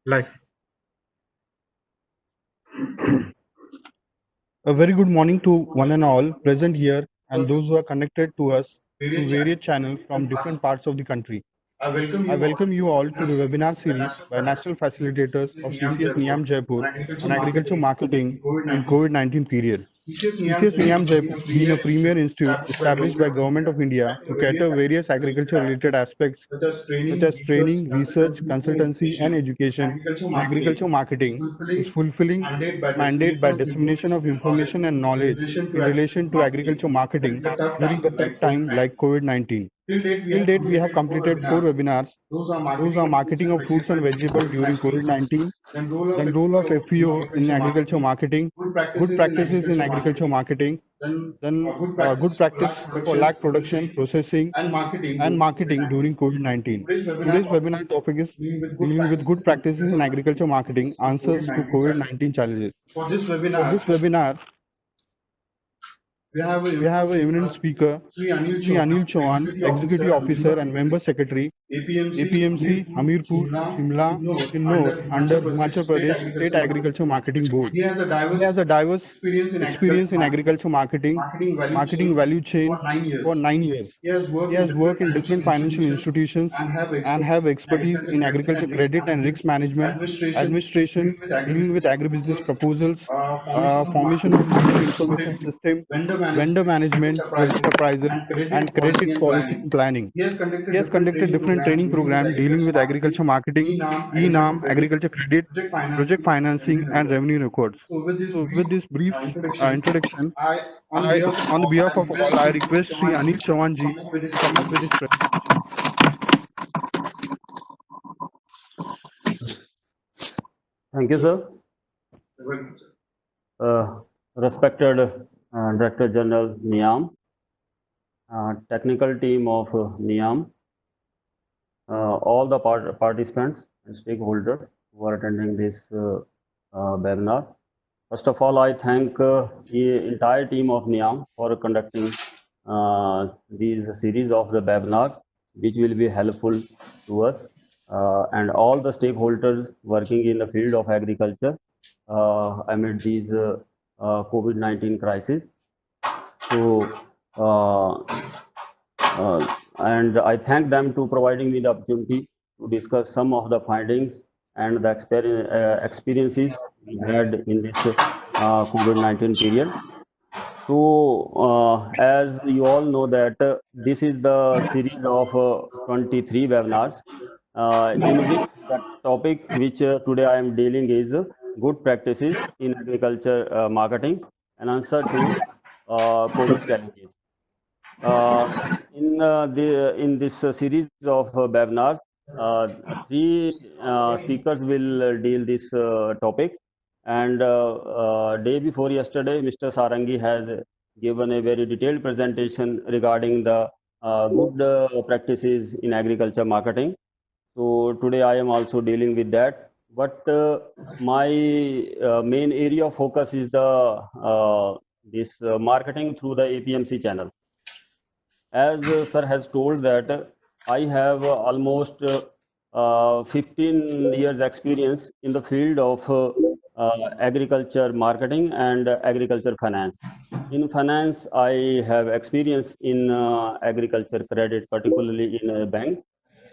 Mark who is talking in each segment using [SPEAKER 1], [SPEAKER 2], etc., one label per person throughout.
[SPEAKER 1] Like a very good morning to one and all present here and those who are connected to us through various channels from different parts of the country. I welcome you all to the webinar series by national facilitators of CCS Niam Jaipur on agriculture marketing in COVID-19 period. CCS Niam Jaipur being a premier institute established by Government of India to cater various agriculture related aspects such as training, research, consultancy and education in agriculture marketing is fulfilling mandate by dissemination of information and knowledge in relation to agriculture marketing during a tough time like COVID-19. Till date, we have completed 4 webinars. Those are marketing of fruits and vegetables during COVID-19, then role of FEO in agriculture marketing, good practices in agriculture marketing, then good practice for lag production, processing, and marketing during COVID-19. Today's webinar topic is dealing with good practices in agriculture marketing, answers to COVID-19 challenges. For this webinar, we have an eminent speaker, Sri Anil Chauhan, Executive Officer and Member Secretary, APMC, Hamirpur, Shimla, Kinnaur, under Himachal Pradesh State Agriculture Marketing Board. He has a diverse experience in agriculture marketing value chain for 9 years. He has worked in different financial institutions and have expertise in agriculture credit and risk management, administration, dealing with agribusiness proposals, formation of market information system, vendor management to enterprises, and credit policy planning. He has conducted different training programs dealing with agriculture marketing, e-NAM, agriculture credit, project financing, and revenue records. So, with this brief introduction, on the behalf of all, I request Sri Anil Chauhan ji to come up with his presentation.
[SPEAKER 2] Thank you, sir. Respected Director General NIAM, technical team of NIAM, all the participants and stakeholders who are attending this webinar. First of all, I thank the entire team of NIAM for conducting these series of the webinars, which will be helpful to us and all the stakeholders working in the field of agriculture amid these COVID-19 crisis. So, and I thank them to providing me the opportunity to discuss some of the findings and the experiences we had in this COVID-19 period. So, as you all know that this is the series of 23 webinars in which the topic which today I am dealing is good practices in agriculture marketing and answer to COVID challenges. In this series of webinars, three speakers will deal this topic. And day before yesterday, Mr. Sarangi has given a very detailed presentation regarding the good practices in agriculture marketing. So today I am also dealing with that. But my main area of focus is the this marketing through the APMC channel. As sir has told that I have almost 15 years experience in the field of agriculture marketing and agriculture finance. In finance, I have experience in agriculture credit, particularly in a bank.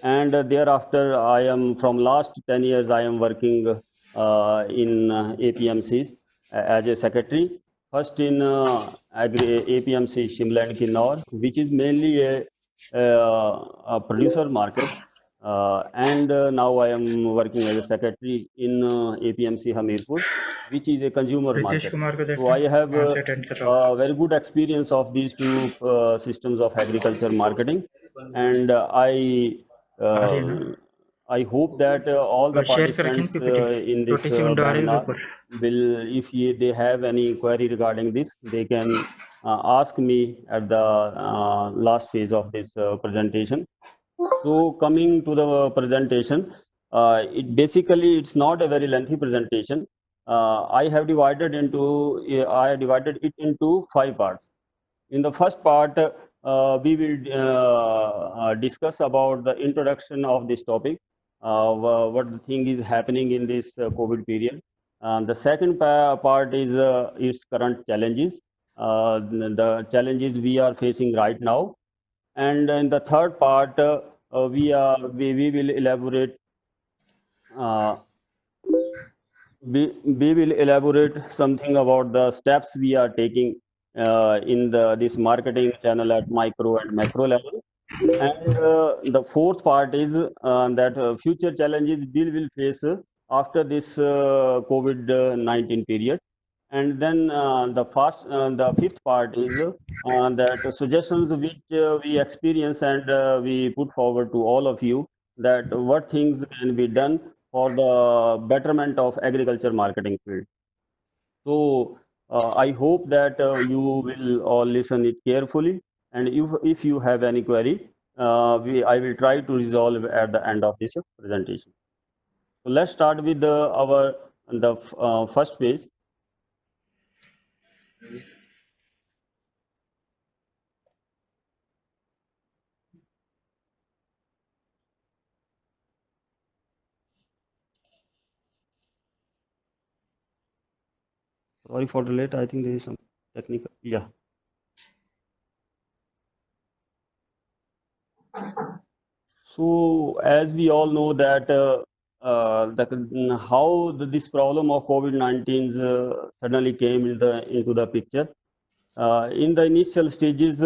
[SPEAKER 2] And thereafter, I am from last 10 years, I am working in APMCs as a secretary. First in APMC Shimla and Kinnaur, which is mainly a producer market. And now I am working as a secretary in APMC Hamirpur, which is a consumer market. So I have very good experience of these two systems of agriculture marketing, and I hope that all the participants in this webinar will, if they have any inquiry regarding this, they can ask me at the last phase of this presentation. So coming to the presentation, it's not a very lengthy presentation. I have divided it into 5 parts. In the first part, we will discuss about the introduction of this topic, what the thing is happening in this COVID period. The second part is its current challenges, the challenges we are facing right now. And in the third part, we will elaborate uh, we will elaborate something about the steps we are taking in this marketing channel at micro and macro level. And the fourth part is that future challenges we will face after this COVID-19 period. And then the fifth part is that suggestions which we experience and we put forward to all of you, that what things can be done for the betterment of agriculture marketing field. So I hope that you will all listen it carefully, and if you have any query, I will try to resolve at the end of this presentation. So let's start with the first page. Sorry for the late. I think there is some technical. Yeah. So as we all know that this problem of COVID-19 suddenly came into the picture. In the initial stages,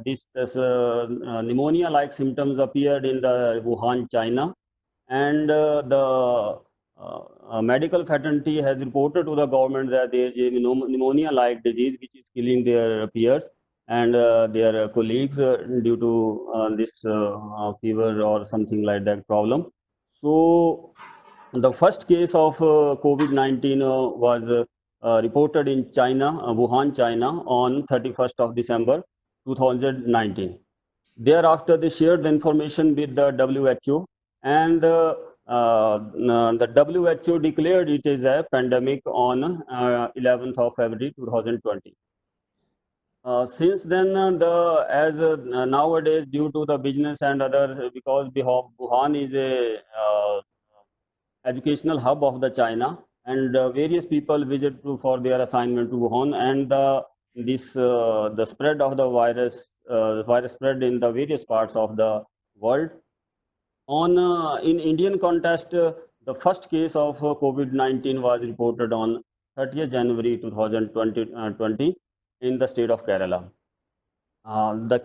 [SPEAKER 2] this pneumonia-like symptoms appeared in the Wuhan, China, and the medical fraternity has reported to the government that there is a pneumonia-like disease which is killing their peers and their colleagues due to this fever or something like that problem. So the first case of COVID-19 was reported in China, Wuhan, China, on 31st of December 2019. Thereafter, they shared the information with the WHO, and the WHO declared it as a pandemic on 11th of February 2020. Since then, nowadays, due to the business and other, because Wuhan is a educational hub of the China, and various people visit for their assignment to Wuhan, and the spread of the virus spread in the various parts of the world. In Indian context, the first case of COVID-19 was reported on 30th January 2020 in the state of Kerala. The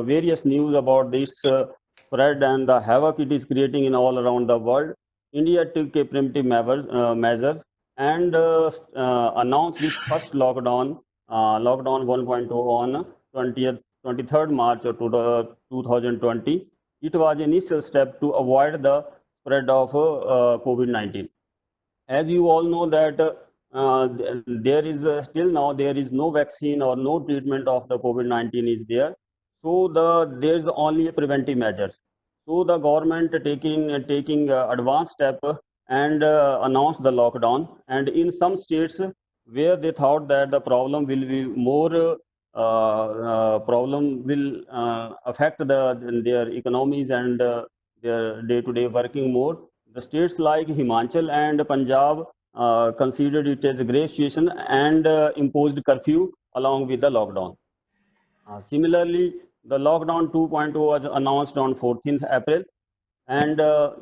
[SPEAKER 2] various news about this spread and the havoc it is creating in all around the world, India took a preemptive measures and announced this first lockdown 1.0 on 23rd March of 2020. It was an initial step to avoid the spread of COVID-19. As you all know that there is still now there is no vaccine or no treatment of the COVID-19 is there. So there's only a preventive measures. So the government taking advanced step and announced the lockdown. And in some states where they thought that the problem will be more problem will affect their economies and their day-to-day working more, the states like Himachal and Punjab considered it as a grave situation and imposed curfew along with the lockdown. Similarly, the lockdown 2.0 was announced on 14th April, and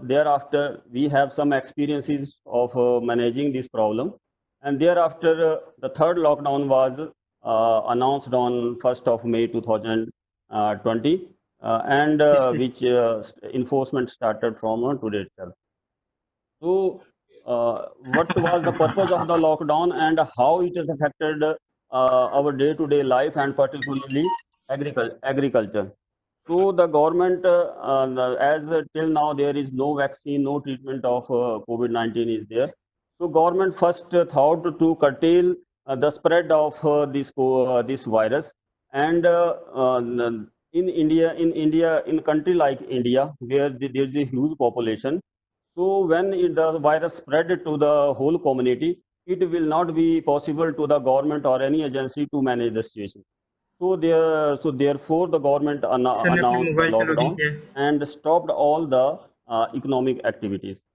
[SPEAKER 2] thereafter we have some experiences of managing this problem. And thereafter, the third lockdown was announced on 1st of May 2020, and which enforcement started from today itself. So, what was the purpose of the lockdown and how it has affected our day-to-day life and particularly agriculture? So, the government, as till now, there is no vaccine, no treatment of COVID-19 is there. So, government first thought to curtail the spread of this virus, and in a country like India, where there is a huge population, so when the virus spread to the whole community, it will not be possible to the government or any agency to manage the situation. So therefore, the government
[SPEAKER 3] sir ने अपनी
[SPEAKER 2] announced the
[SPEAKER 3] mobile चालू की
[SPEAKER 2] lockdown
[SPEAKER 3] क्या
[SPEAKER 2] and stopped all the economic activities.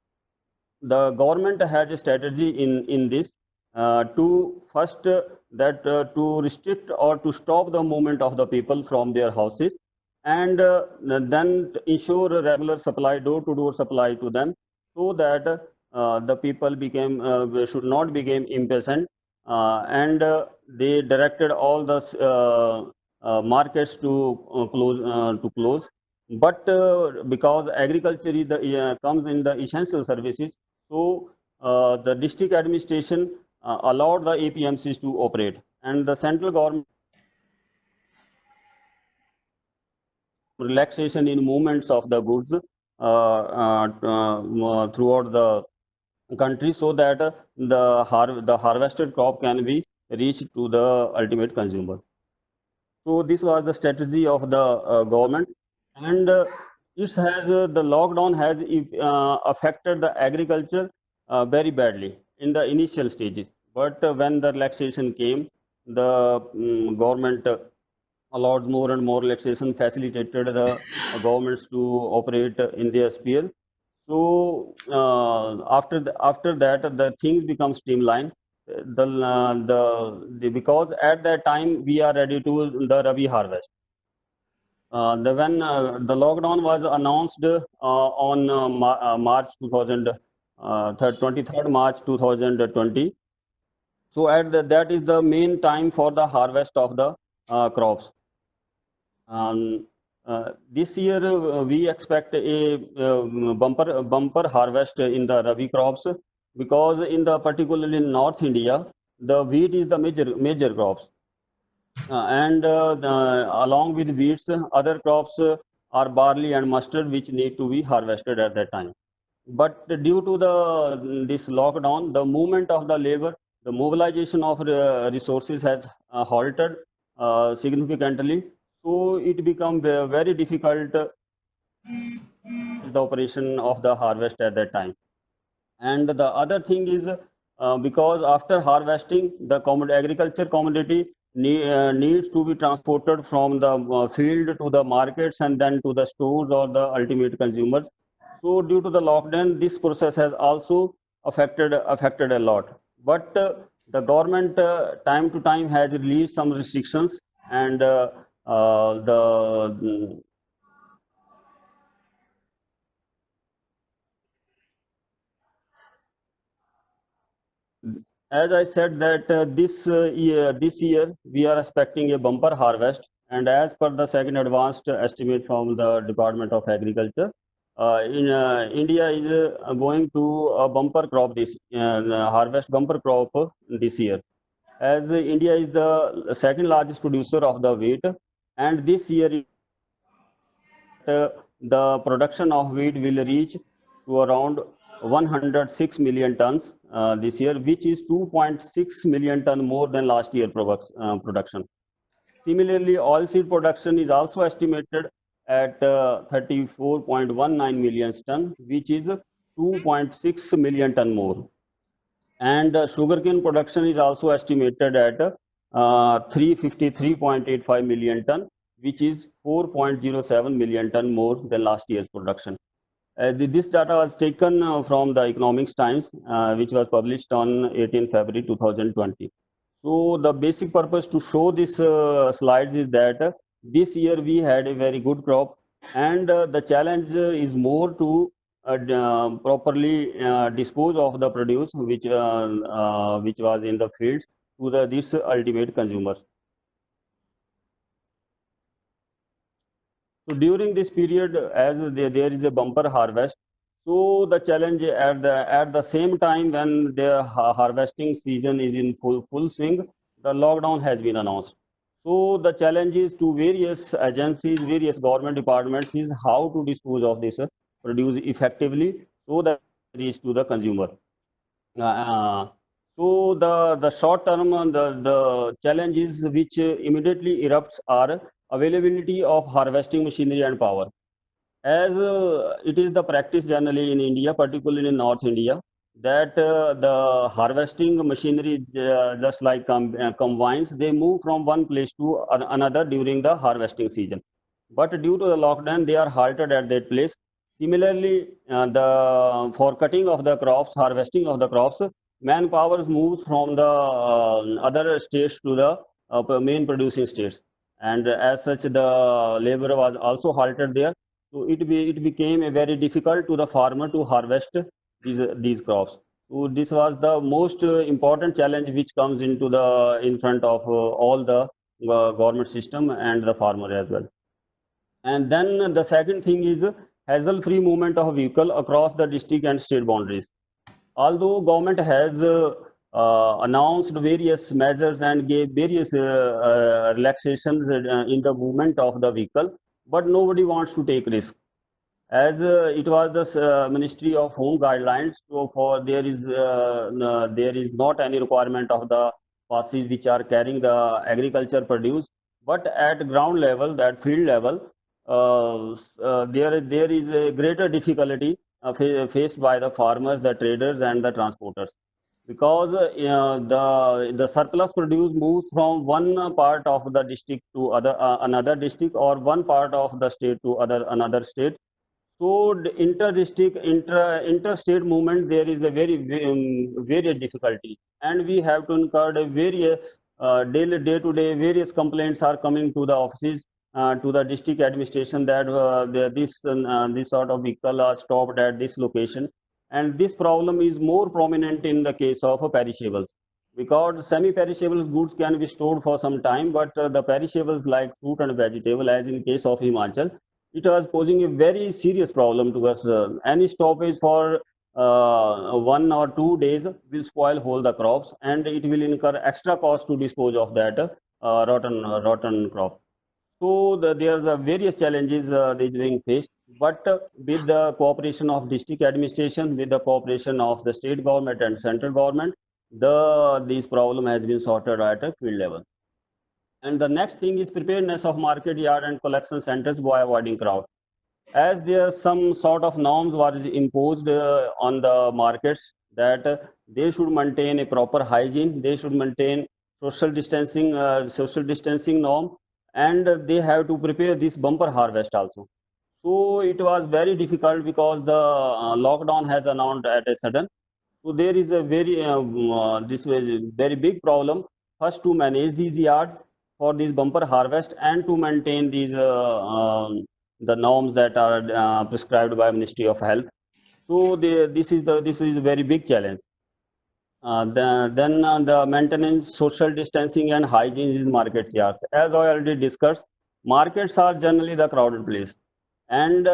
[SPEAKER 2] The government has a strategy in this to first to restrict or to stop the movement of the people from their houses, and then to ensure a regular supply, door to door supply to them, so that the people became should not become impatient, and they directed all the markets to close. But because agriculture is comes in the essential services, so the district administration allowed the APMCs to operate, and the central government relaxation in movements of the goods throughout the country, so that the harvested crop can be reached to the ultimate consumer. So this was the strategy of the government, and the lockdown has affected the agriculture very badly in the initial stages. But when the relaxation came, the government allowed more and more relaxation, facilitated the governments to operate in their sphere. So after that, the things become streamlined. Because at that time we are ready to the Rabi harvest. When the lockdown was announced on March 2000, 23rd March 2020. So that is the main time for the harvest of the crops. This year we expect a bumper harvest in the Rabi crops, because in the particularly in North India, the wheat is the major crops, and along with wheats, other crops are barley and mustard, which need to be harvested at that time. But due to this lockdown, the movement of the labor, the mobilization of resources has halted significantly. So it become very difficult the operation of the harvest at that time. And the other thing is, because after harvesting, the agriculture commodity needs to be transported from the field to the markets and then to the stores or the ultimate consumers. So due to the lockdown, this process has also affected a lot. But the government time to time has released some restrictions, and the as I said that this year we are expecting a bumper harvest, and as per the second advanced estimate from the Department of Agriculture, in India is going to a bumper crop harvest bumper crop this year, as India is the second largest producer of the wheat, and this year the production of wheat will reach to around 106 million tons this year, which is 2.6 million ton more than last year production. Similarly, oilseed production is also estimated at 34.19 million ton, which is 2.6 million ton more. And sugarcane production is also estimated at 353.85 million ton, which is 4.07 million ton more than last year's production. This data was taken from the Economics Times, which was published on 18 February 2020. So the basic purpose to show this slides is that this year we had a very good crop, and the challenge is more to properly dispose of the produce which was in the fields to this ultimate consumers. So during this period, as there is a bumper harvest, so the challenge at the same time when the harvesting season is in full swing, the lockdown has been announced. So the challenge is to various agencies, various government departments, is how to dispose of this produce effectively so that it reach to the consumer. So the short term the challenges which immediately erupts are availability of harvesting machinery and power. As it is the practice generally in India, particularly in North India, that the harvesting machinery is just like combines. They move from one place to another during the harvesting season. But due to the lockdown, they are halted at that place. Similarly, the for cutting of the crops, harvesting of the crops, manpower moves from the other states to the main producing states, and as such, the labor was also halted there. So it became a very difficult to the farmer to harvest these crops. So this was the most important challenge which comes into the in front of all the government system and the farmer as well. And then the second thing is hassle-free movement of vehicle across the district and state boundaries. Although government has announced various measures and gave various relaxations in the movement of the vehicle, but nobody wants to take risk. As it was the Ministry of Home guidelines, so for there is not any requirement of the passes which are carrying the agriculture produce, but at ground level, that field level, there is a greater difficulty faced by the farmers, the traders, and the transporters, because the surplus produce moves from one part of the district to other another district, or one part of the state to another state. So the inter-district, interstate movement, there is a very difficulty, and we have to incur a very daily, day-to-day, various complaints are coming to the offices, to the district administration, that this sort of vehicle are stopped at this location, and this problem is more prominent in the case of perishables, because semi-perishables goods can be stored for some time, but the perishables like fruit and vegetable, as in case of Himachal, it was posing a very serious problem to us. Any stoppage for 1 or 2 days will spoil whole the crops, and it will incur extra cost to dispose of that rotten crop. So there's various challenges that is being faced, but with the cooperation of district administration, with the cooperation of the state government and central government, this problem has been sorted at a field level. And the next thing is preparedness of market yard and collection centers by avoiding crowd. As there some sort of norms was imposed on the markets, that they should maintain a proper hygiene, they should maintain social distancing norm, and they have to prepare this bumper harvest also. So it was very difficult because the lockdown has announced at a sudden. So there is a this was a very big problem. First, to manage these yards for this bumper harvest, and to maintain these the norms that are prescribed by Ministry of Health. So this is a very big challenge. The maintenance, social distancing, and hygiene in markets yards. As I already discussed, markets are generally the crowded place, and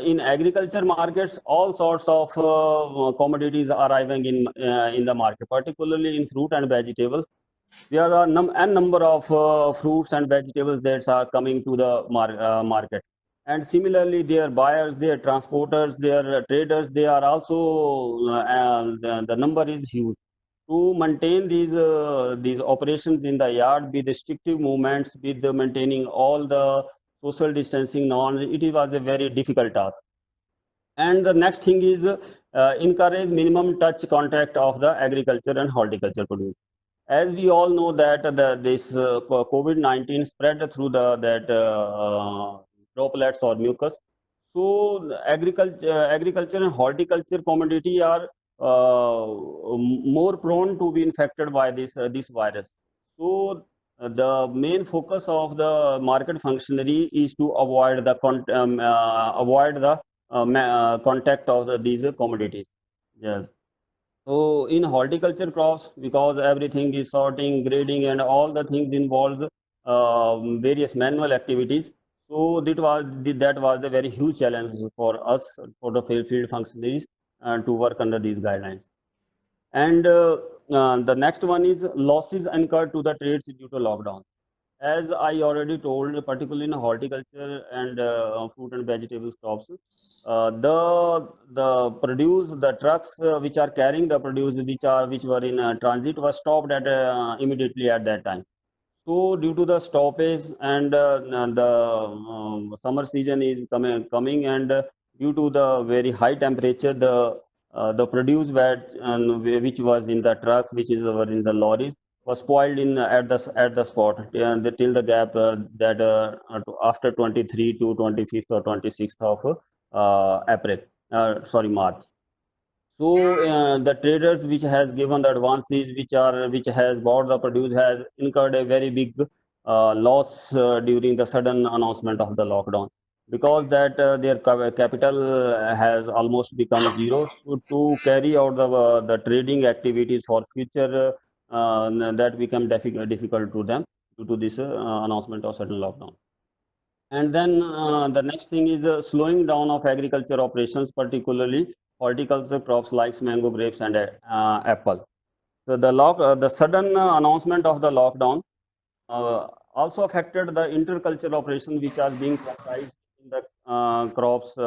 [SPEAKER 2] in agriculture markets, all sorts of commodities are arriving in the market, particularly in fruit and vegetables. There are n number of fruits and vegetables that are coming to the market, and similarly, their buyers, their transporters, their traders, they are also the number is huge. To maintain these operations in the yard with restrictive movements, with maintaining all the social distancing norms, it was a very difficult task. And the next thing is encourage minimum touch contact of the agriculture and horticulture produce. As we all know that this COVID-19 spread through droplets or mucus. So agriculture and horticulture commodity are more prone to be infected by this virus. So the main focus of the market functionary is to avoid the contact of these commodities. Yes. So in horticulture crops, because everything is sorting, grading, and all the things involve various manual activities. So that was a very huge challenge for us, for the field functionaries, to work under these guidelines. And the next one is losses incurred to the trades due to lockdown. As I already told, particularly in horticulture and fruit and vegetables crops, the trucks which are carrying the produce, which were in transit, was stopped at immediately at that time. So due to the stoppage, and the summer season is coming, and due to the very high temperature, the the produce which was in the trucks, were in the lorries, was spoiled in at the spot till the gap that after 23 to 25th or 26th of April, sorry, March. So the traders which has given the advances, which has bought the produce, has incurred a very big loss during the sudden announcement of the lockdown, because that their capital has almost become zero. So to carry out the trading activities for future, that become difficult to them due to this announcement of sudden lockdown. And then the next thing is slowing down of agriculture operations, particularly horticulture crops like mango, grapes, and apple. So the sudden announcement of the lockdown also affected the intercultural operation, which are being prioritized in the crops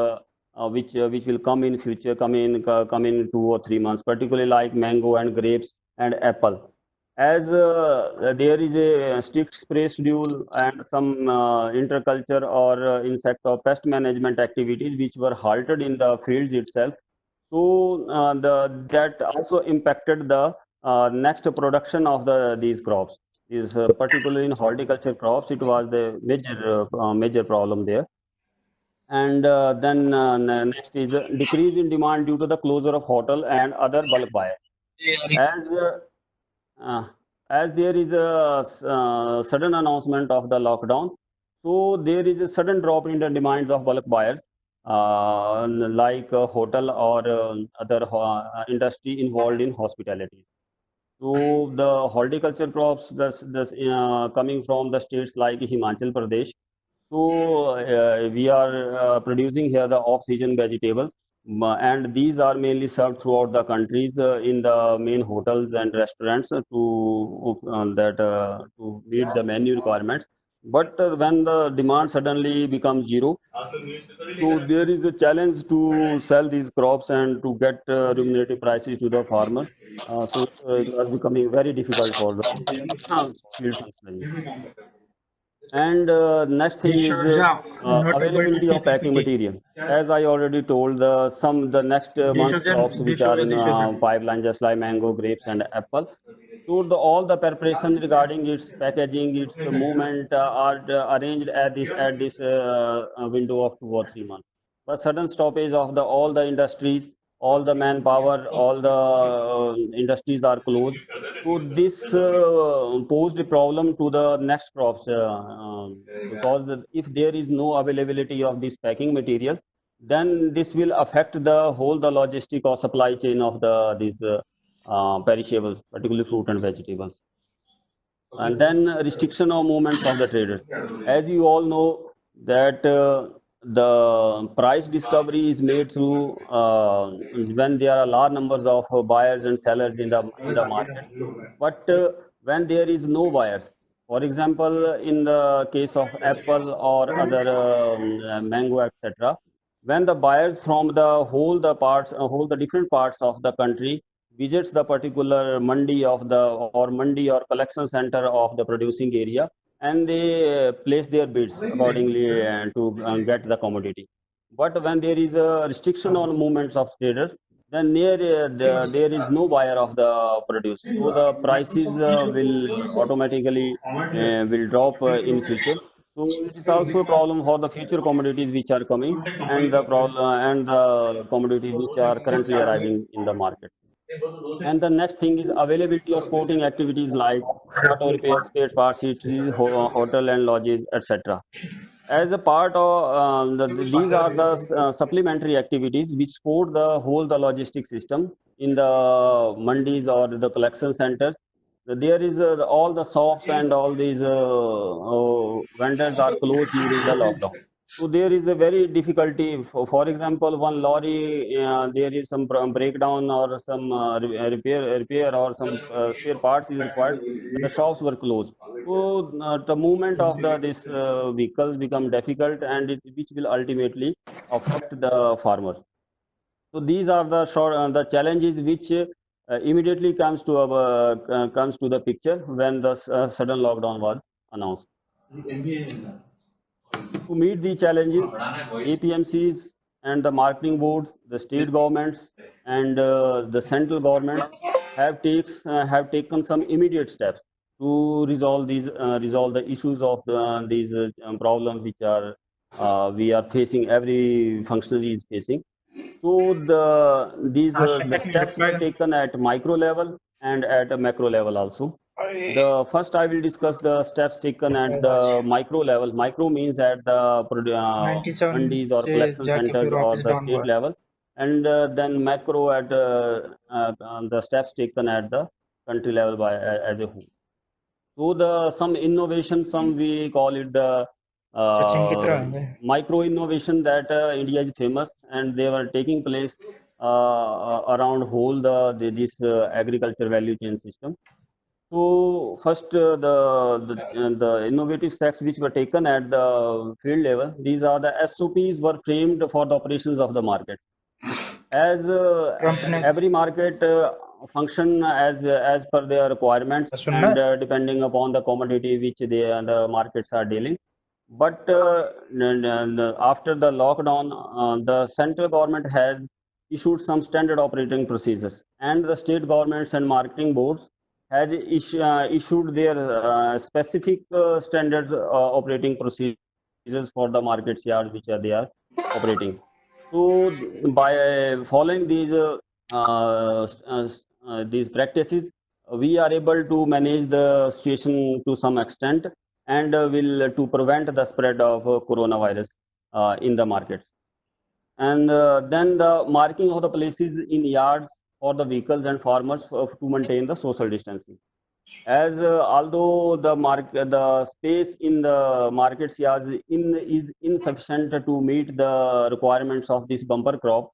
[SPEAKER 2] which will come in future, come in 2 or 3 months, particularly like mango and grapes and apple. As there is a strict spray schedule and some interculture or insect or pest management activities which were halted in the fields itself. So that also impacted the next production of these crops. Is particularly in horticulture crops, it was the major problem there. And then next is decrease in demand due to the closure of hotel and other bulk buyers. As uh, as there is a sudden announcement of the lockdown, so there is a sudden drop in the demands of bulk buyers, like hotel or other industry involved in hospitality. So the horticulture crops that's coming from the states like Himachal Pradesh. So we are producing here the off-season vegetables, and these are mainly served throughout the countries in the main hotels and restaurants to meet the menu requirements. But when the demand suddenly becomes zero, so there is a challenge to sell these crops and to get remunerative prices to the farmer. So it was becoming very difficult for the field functionaries. And next thing is
[SPEAKER 3] Not able to
[SPEAKER 2] availability
[SPEAKER 3] see
[SPEAKER 2] of packing
[SPEAKER 3] PPT.
[SPEAKER 2] material. As I already told, the next month's crops which are in pipeline, just like mango, grapes, and apple. So all the preparation regarding its packaging, its movement are arranged at this window of 2 or 3 months. But sudden stoppage of the all the industries, all the manpower, all the industries are closed. So this posed a problem to the next crops, because if there is no availability of this packing material, then this will affect the whole the logistic or supply chain of these perishables, particularly fruit and vegetables. And then restriction of movements of the traders. As you all know that the price discovery is made through when there are large numbers of buyers and sellers in the markets. But when there is no buyers, for example, in the case of apple or other mango, etc., when the buyers from whole the different parts of the country visits the particular mandi of the or mandi or collection center of the producing area, and they place their bids accordingly to get the commodity. But when there is a restriction on movements of traders, then there is no buyer of the produce, so the prices will automatically will drop in future. So it is also a problem for the future commodities which are coming, and the problem and the commodities which are currently arriving in the market. And the next thing is availability of sporting activities like auto repairs, spare parts, eateries, hotel and lodges, etc. As a part of these are the supplementary activities which support the whole the logistic system in the mandis or the collection centers. There is all the shops and all these vendors are closed during the lockdown. So there is a very difficulty. For example, one lorry, there is some breakdown or some repair or some spare parts is required. The shops were closed. So the movement of this vehicles become difficult, and which will ultimately affect the farmers. So these are the the challenges which immediately comes to the picture when the sudden lockdown was announced. To meet the challenges, APMCs and the marketing boards, the state governments, and the central governments have taken some immediate steps to resolve the issues of these problems which are we are facing. Every functionary is facing. So the steps were taken at micro level and at a macro level also. The first I will discuss the steps taken at the micro level. Micro means at the mandis or collection centers or the state level, and then macro at the steps taken at the country level as a whole. So the some innovation, some we call it the micro innovation that India is famous, and they were taking place around whole this agriculture value chain system. So first, the innovative steps which were taken at the field level, these are the SOPs were framed for the operations of the market. As every market function as per their requirements and depending upon the commodity which the markets are dealing. But after the lockdown, the central government has issued some standard operating procedures, and the state governments and marketing boards has issued their specific standards operating procedures for the markets yard which are they are operating. So by following these practices, we are able to manage the situation to some extent, and will to prevent the spread of coronavirus in the markets. And then the marking of the places in yards for the vehicles and farmers to maintain the social distancing. As although the space in the markets yards is insufficient to meet the requirements of this bumper crop,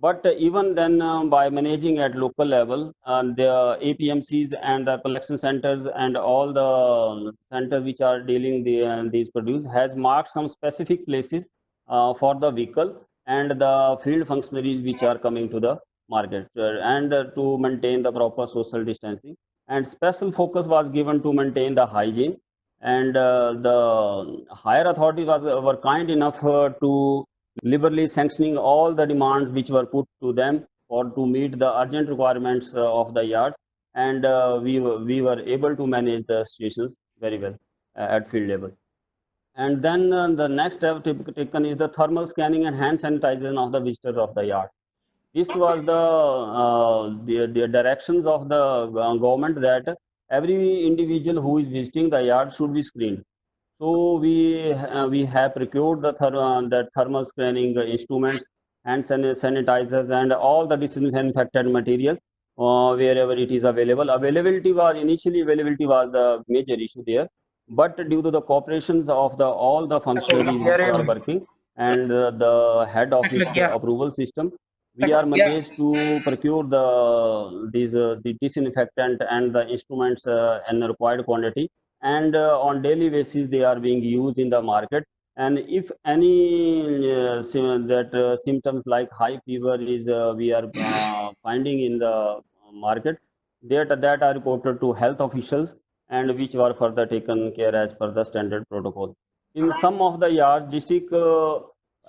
[SPEAKER 2] but even then, by managing at local level, the APMCs and the collection centers and all the centers which are dealing these produce has marked some specific places for the vehicle and the field functionaries which are coming to the market, and to maintain the proper social distancing. And special focus was given to maintain the hygiene. And the higher authorities were kind enough to liberally sanctioning all the demands which were put to them for to meet the urgent requirements of the yards, and we were able to manage the situations very well at field level. And then the next step taken is the thermal scanning and hand sanitization of the visitors of the yard. This was the directions of the government that every individual who is visiting the yard should be screened. So we have procured the thermal screening instruments and sanitizers and all the disinfectant material wherever it is available. Availability was the major issue there, but due to the cooperations of the all the functionaries which are working and the head office approval system, we are managed to procure the disinfectant and the instruments in the required quantity, and on daily basis they are being used in the market. And if any symptoms like high fever is we are finding in the market, that are reported to health officials, and which were further taken care as per the standard protocol. In some of the yards, district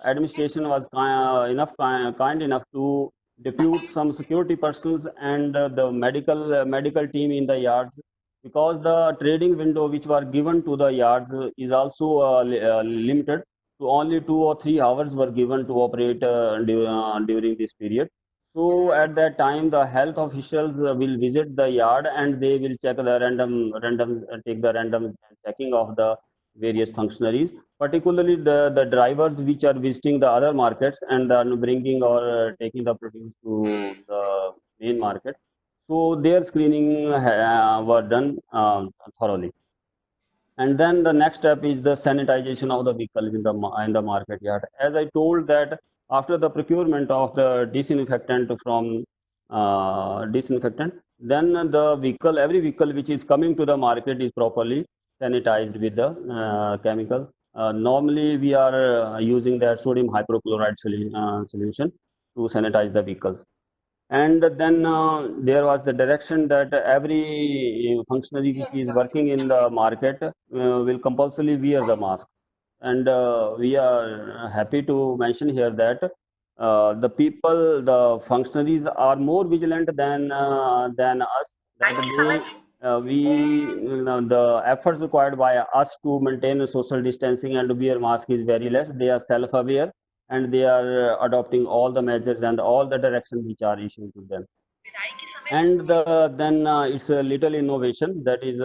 [SPEAKER 2] administration was kind enough to depute some security persons and the medical team in the yards, because the trading window which were given to the yards is also limited to only 2 or 3 hours were given to operate during this period. So at that time, the health officials will visit the yard, and they will check the take the random checking of the various functionaries, particularly the drivers which are visiting the other markets and are bringing or taking the produce to the main market. So their screening were done thoroughly. And then the next step is the sanitization of the vehicle in the market yard. As I told that after the procurement of the disinfectant, then every vehicle which is coming to the market is properly sanitized with the chemical. Normally, we are using the sodium hypochlorite solution to sanitize the vehicles. And then there was the direction that every functionary which is working in the market will compulsorily wear the mask. And we are happy to mention here that the people, the functionaries are more vigilant than us. That the efforts required by us to maintain social distancing and wear mask is very less. They are self-aware and they are adopting all the measures and all the directions which are issued to them. And then it's a little innovation, that is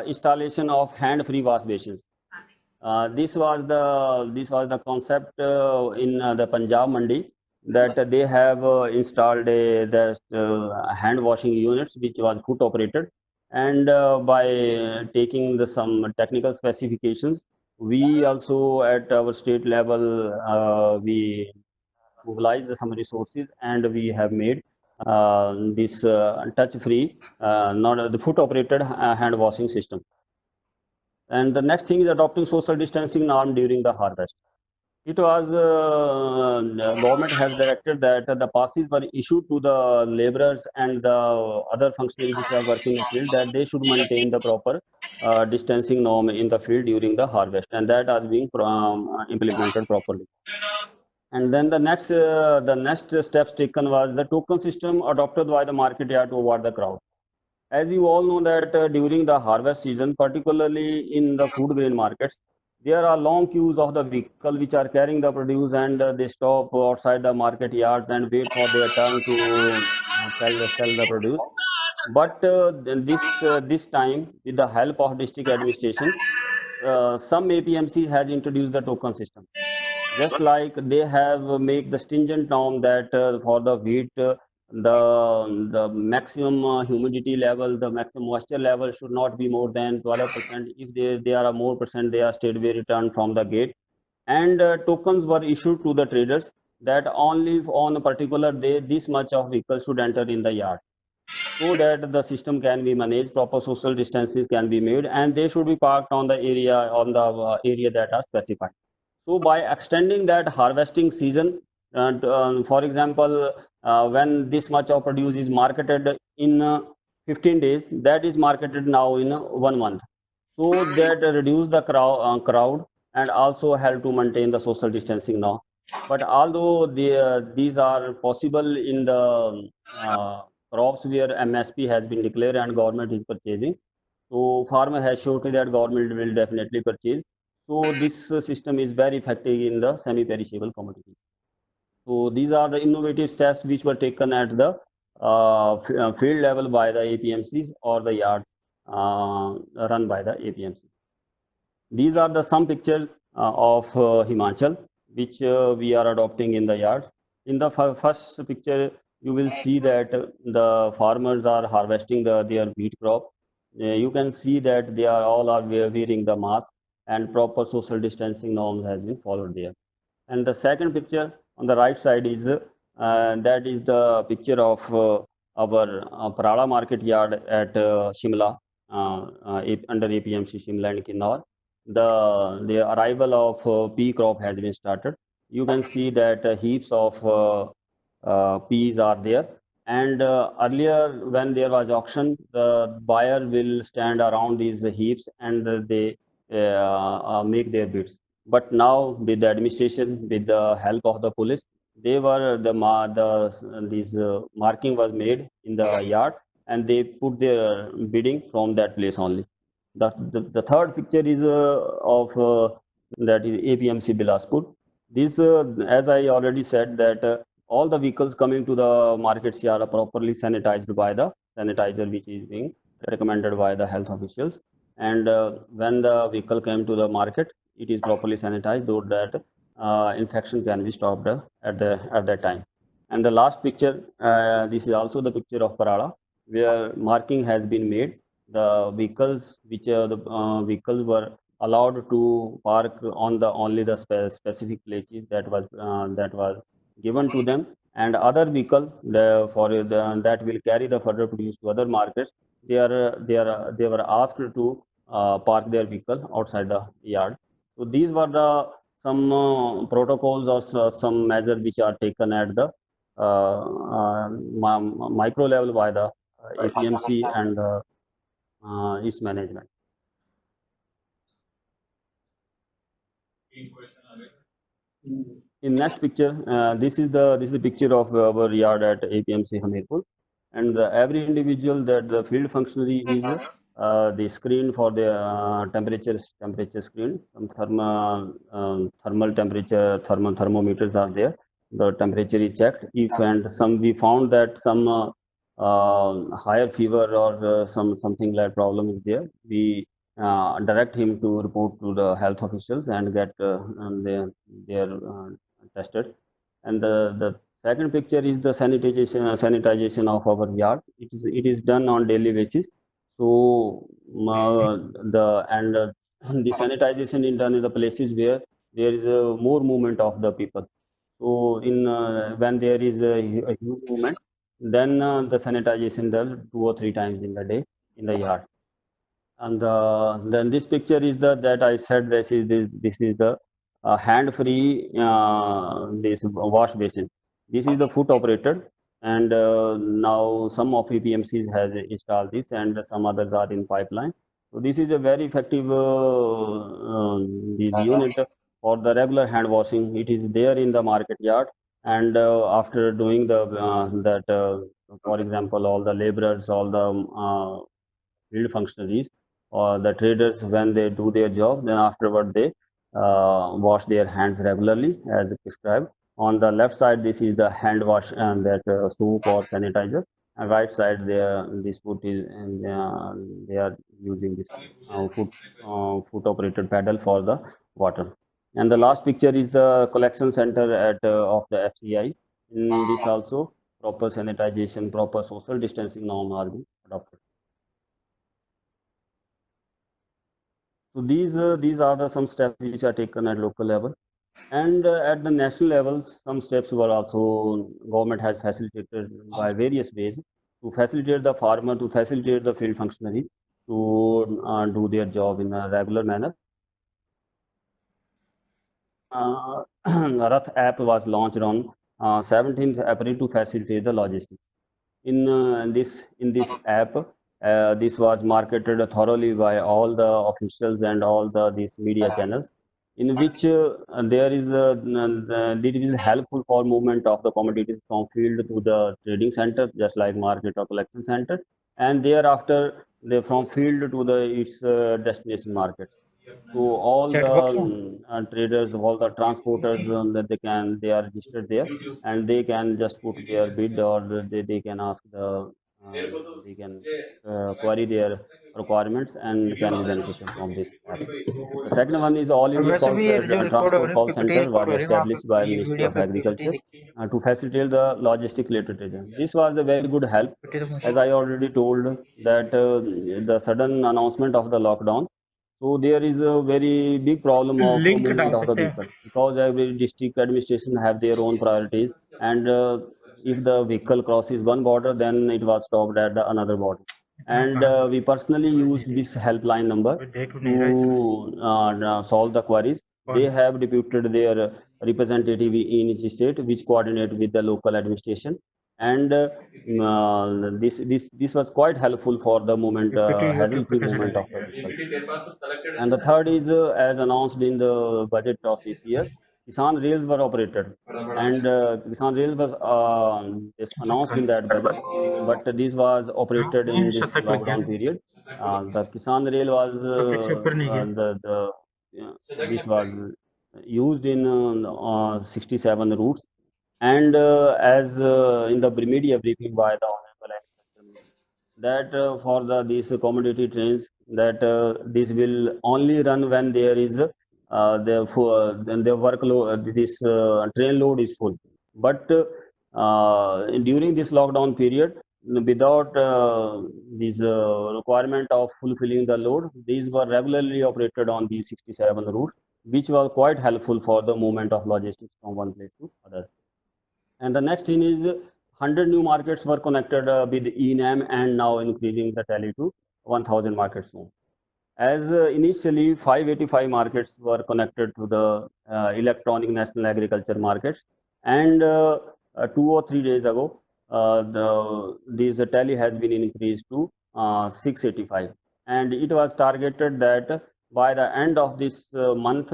[SPEAKER 2] installation of hand-free wash basins. This was the concept in the Punjab Mandi, that they have installed hand washing units which was foot operated, and by taking some technical specifications, we also at our state level we mobilized some resources and we have made this touch free, not the foot operated hand washing system. And the next thing is adopting social distancing norm during the harvest. It was the government has directed that the passes were issued to the laborers and the other functionaries which are working in the field, that they should maintain the proper distancing norm in the field during the harvest, and that are being implemented properly. And then the next steps taken was the token system adopted by the market yard to avoid the crowd. As you all know that during the harvest season, particularly in the food grain markets, there are long queues of the vehicle which are carrying the produce, and they stop outside the market yards and wait for their turn to sell the produce. But this time, with the help of district administration, some APMC has introduced the token system. Just like they have make the stringent norm that for the wheat, the maximum humidity level, the maximum moisture level should not be more than 12%. If they are a more percent, they are straightway returned from the gate. And tokens were issued to the traders that only on a particular day this much of vehicles should enter in the yard, so that the system can be managed, proper social distances can be made, and they should be parked on the area that are specified. So by extending that harvesting season, for example, when this much of produce is marketed in 15 days, that is marketed now in 1 month. So that reduce the crowd and also help to maintain the social distancing now. But although these are possible in the crops where MSP has been declared and government is purchasing, so farmer has surety that government will definitely purchase. So this system is very effective in the semi-perishable commodities. So these are the innovative steps which were taken at the field level by the APMCs or the yards run by the APMC. These are the some pictures of Himachal which we are adopting in the yards. In the first picture, you will see that the farmers are harvesting their wheat crop. You can see that they are all are wearing the mask, and proper social distancing norms has been followed there. And the second picture on the right side is that is the picture of our Parala market yard at Shimla, under APMC Shimla and Kinnaur. The arrival of pea crop has been started. You can see that heaps of peas are there. And earlier, when there was auction, the buyer will stand around these heaps and they make their bids. But now, with the administration, with the help of the police, they were these marking was made in the yard, and they put their bidding from that place only. The third picture is of that is APMC Bilaspur. This, as I already said, that all the vehicles coming to the markets here are properly sanitized by the sanitizer, which is being recommended by the health officials. And when the vehicle came to the market, it is properly sanitized, so that infection can be stopped at that time. And the last picture, this is also the picture of Parala, where marking has been made. The vehicles which the vehicles were allowed to park on the only the specific places that was given to them, and other vehicle that will carry the further produce to other markets, they were asked to park their vehicle outside the yard. So these were the some protocols or some measures which are taken at the micro level by the APMC and its management. In next picture, this is the picture of our yard at APMC Hamirpur, and every individual that the field functionary is the screen for the temperature screen. Some thermal temperature thermometers are there. The temperature is checked. If and some we found that some higher fever or something like problem is there, we direct him to report to the health officials and get their tested. And the second picture is the sanitization of our yard. It is done on daily basis. So the sanitization is done in the places where there is a more movement of the people. So in when there is a huge movement, then the sanitization does 2 or 3 times in the day in the yard. And then this picture is the that I said this is the hand-free this wash basin. This is the foot operated, and now some of EPMCs has installed this, and some others are in pipeline. So this is a very effective this unit for the regular hand washing. It is there in the market yard, and after doing the for example, all the laborers, all the field functionaries or the traders, when they do their job, then afterward they wash their hands regularly as prescribed. On the left side, this is the hand wash and that soap or sanitizer, and right side there this foot is, and they are using this foot operated paddle for the water. And the last picture is the collection center at of the FCI. In this also, proper sanitization, proper social distancing norm are being adopted. So these are the some steps which are taken at local level, and at the national level, some steps were also government has facilitated by various ways to facilitate the farmer, to facilitate the field functionaries to do their job in a regular manner. Rath app was launched on 17th April to facilitate the logistics. In this app, this was marketed thoroughly by all the officials and all these media channels, in which there is it is helpful for movement of the commodities from field to the trading center, just like market or collection center, and thereafter they from field to the its destination markets. So all the traders, all the transporters, that they are registered there, and they can just put their bid, or they can ask they can query their requirements and can be benefited from this app. The second one is All India
[SPEAKER 3] वैसे भी ये जो record हो
[SPEAKER 2] Transport
[SPEAKER 3] रही है
[SPEAKER 2] Call
[SPEAKER 3] PPT
[SPEAKER 2] Center was
[SPEAKER 3] record हो रही है, मैं आपको
[SPEAKER 2] established by
[SPEAKER 3] ये
[SPEAKER 2] Ministry
[SPEAKER 3] वीडियो
[SPEAKER 2] of
[SPEAKER 3] पे पीपीटी
[SPEAKER 2] Agriculture
[SPEAKER 3] देखिए।
[SPEAKER 2] to facilitate the logistic related region. This was a very good help,
[SPEAKER 3] PPT तो
[SPEAKER 2] as I already told that the sudden announcement of the lockdown. So there is a very big problem of
[SPEAKER 3] link डाल
[SPEAKER 2] movement of the
[SPEAKER 3] सकते हैं।
[SPEAKER 2] vehicle, because every district administration have their own priorities, and if the vehicle crosses one border, then it was stopped at the another border. And we personally used this helpline number
[SPEAKER 3] देख नहीं रहा
[SPEAKER 2] to solve the queries. They have deputed their representative in each state, which coordinate with the local administration, and this was quite helpful for the movement,
[SPEAKER 3] PPT YouTube पे
[SPEAKER 2] hassle-free
[SPEAKER 3] कैसे
[SPEAKER 2] movement of the
[SPEAKER 3] डालेंगे?
[SPEAKER 2] vehicle. And the third is, as announced in the budget of this year, Kisan Rails were operated, and Kisan Rails was is announced in that budget, but this was operated in this
[SPEAKER 3] शतक लग गया
[SPEAKER 2] lockdown period. The Kisan Rail was
[SPEAKER 3] शतक से ऊपर नहीं गया।
[SPEAKER 2] this was used in 67 routes, and as in the media briefing by the Honorable Agriculture Minister, that for these commodity trains, that this will only run when there is then the workload, this train load is full. But during this lockdown period, without this requirement of fulfilling the load, these were regularly operated on these 67 routes, which was quite helpful for the movement of logistics from one place to other. And the next thing is 100 new markets were connected with eNAM, and now increasing the tally to 1000 markets soon. As initially 585 markets were connected to the electronic national agriculture markets, and 2 or 3 days ago, this tally has been increased to 685, and it was targeted that by the end of this month,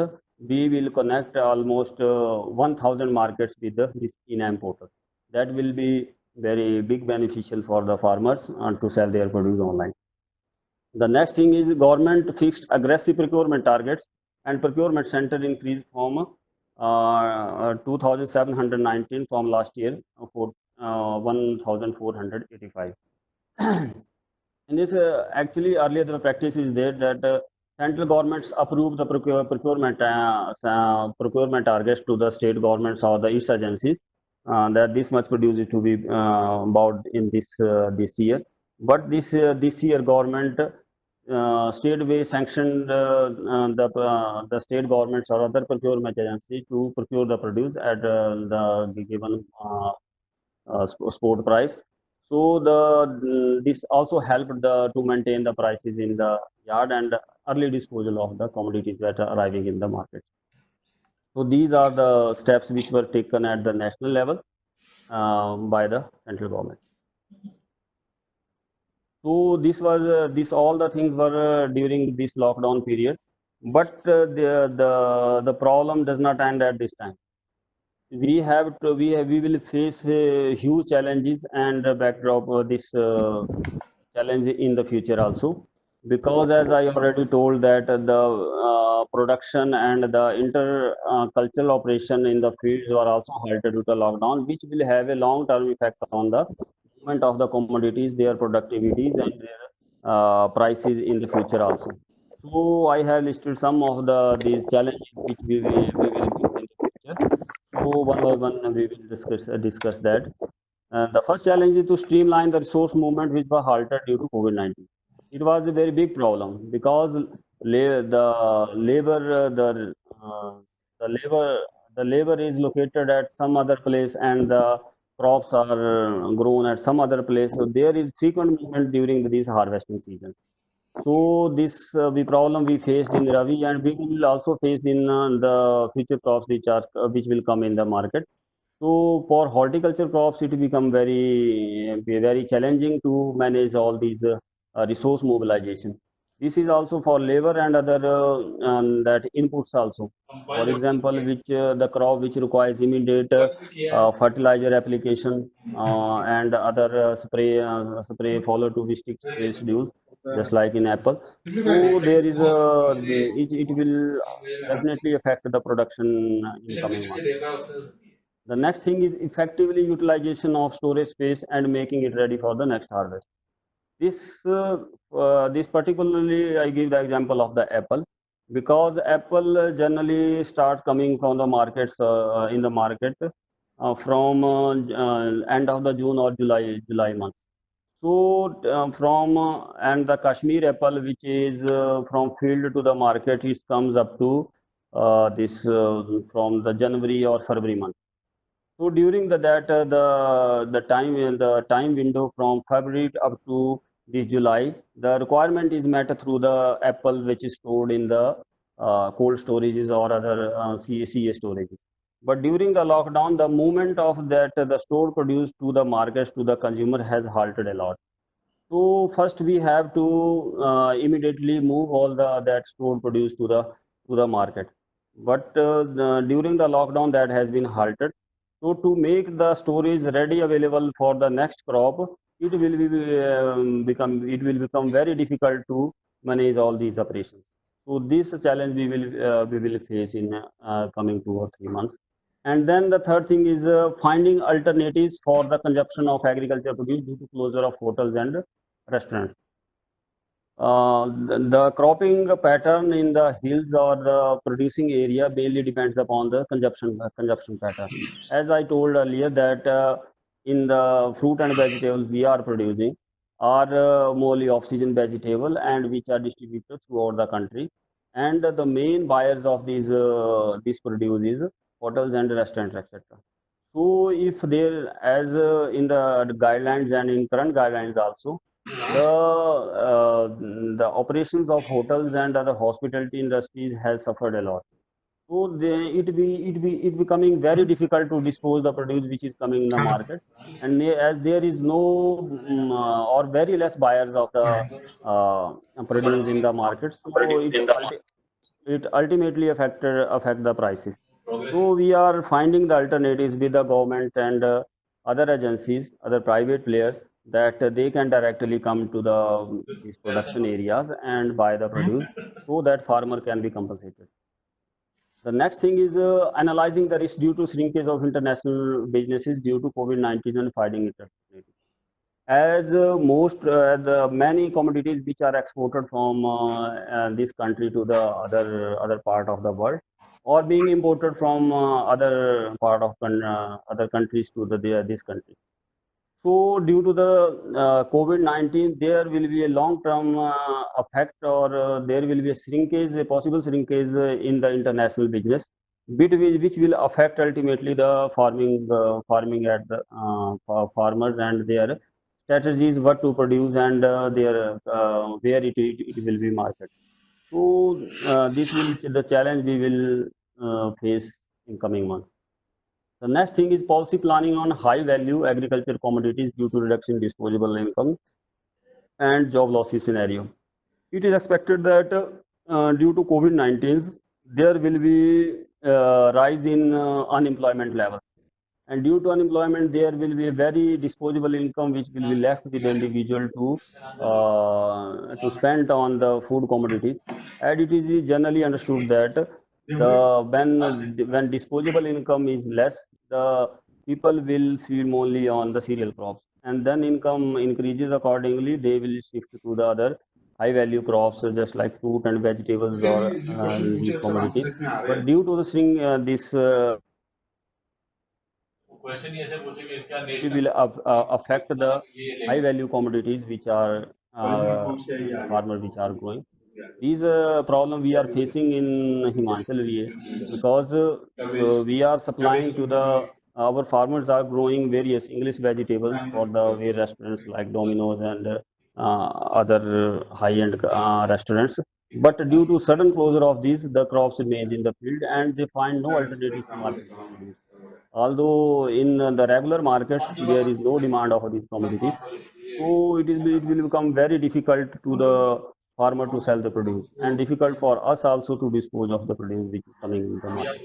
[SPEAKER 2] we will connect almost 1000 markets with this Enam portal. That will be very big beneficial for the farmers to sell their produce online. The next thing is government fixed aggressive procurement targets and procurement center increased from 2,719 from last year for 1,485. In this, actually, earlier the practice is there that central governments approve the procurement targets to the state governments or the its agencies that this much produce is to be bought in this year. But this year government state way sanctioned the state governments or other procurement agencies to procure the produce at the given spot price. So this also helped to maintain the prices in the yard and early disposal of the commodities that are arriving in the market. So these are the steps which were taken at the national level by the central government. So this all the things were during this lockdown period, but the problem does not end at this time. We will face huge challenges and backdrop this challenge in the future also, because as I already told that the production and the inter cultural operation in the fields were also halted due to lockdown, which will have a long term effect on the movement of the commodities, their productivities and their prices in the future also. So I have listed some of these challenges which we will meet in the future. So one by one we will discuss that. The first challenge is to streamline the resource movement which was halted due to COVID-19. It was a very big problem because the labor the labor the labor is located at some other place and the crops are grown at some other place. So there is frequent movement during these harvesting seasons. So this the problem we faced in Ravi and we will also face in the future crops which will come in the market. So for horticulture crops, it become very challenging to manage all these resource mobilization. This is also for labor and other that inputs also. For example, which the crop which requires immediate fertilizer application and other spray follow to be strict spray schedules, just like in apple. So there is it will definitely affect the production in coming months. The next thing is effectively utilization of storage space and making it ready for the next harvest. This particularly I give the example of the apple, because apple generally start coming from the markets in the market from end of the June or July months. So from and the Kashmir apple, which is from field to the market, it comes up to this from the January or February month. So during the time window from February up to this July, the requirement is met through the apple which is stored in the cold storages or other CA storages. But during the lockdown, the movement of that the store produce to the markets to the consumer has halted a lot. So first we have to immediately move all that stored produce to the market. But during the lockdown, that has been halted. So to make the storage ready available for the next crop, it will become very difficult to manage all these operations. So this challenge we will face in coming 2 or 3 months. And then the third thing is finding alternatives for the consumption of agriculture produce due to closure of hotels and restaurants. The cropping pattern in the hills or the producing area mainly depends upon the consumption pattern. As I told earlier that in the fruit and vegetables we are producing are mostly off-season vegetable and which are distributed throughout the country. And the main buyers of these produce is hotels and restaurants, etc. So if there, as in the guidelines and in current guidelines also, the operations of hotels and other hospitality industries has suffered a lot. So it becoming very difficult to dispose the produce which is coming in the market, and as there is no or very less buyers of the produce in the market, so it ultimately affect the prices. So we are finding the alternatives with the government and other agencies, other private players, that they can directly come to these production areas and buy the produce, so that farmer can be compensated. The next thing is analyzing the risk due to shrinkage of international businesses due to COVID-19 and fighting it. As many commodities which are exported from this country to the other part of the world, or being imported from other countries to this country. So due to the COVID-19, there will be a long-term effect, or there will be a shrinkage, a possible shrinkage in the international business, which will affect ultimately the farming at the farmers and their strategies what to produce, and their where it will be marketed. So this will the challenge we will face in coming months. The next thing is policy planning on high value agriculture commodities due to reduction in disposable income and job losses scenario. It is expected that due to COVID-19, there will be rise in unemployment levels. And due to unemployment, there will be a very disposable income which will be left with the individual to spend on the food commodities. And it is generally understood that when disposable income is less, the people will feed only on the cereal crops, and then income increases accordingly. They will shift to the other high value crops, just like fruit and vegetables, or these commodities. But due to the this will affect the high value commodities which are farmers which are growing. These problem we are facing in Himachal area, because we are supplying to the our farmers are growing various English vegetables for the way restaurants like Domino's and other high-end restaurants. But due to sudden closure of these, the crops remain in the field, and they find no alternatives to market this produce. Although in the regular markets there is no demand of these commodities, so it will become very difficult to the farmer to sell the produce, and difficult for us also to dispose of the produce which is coming in the market.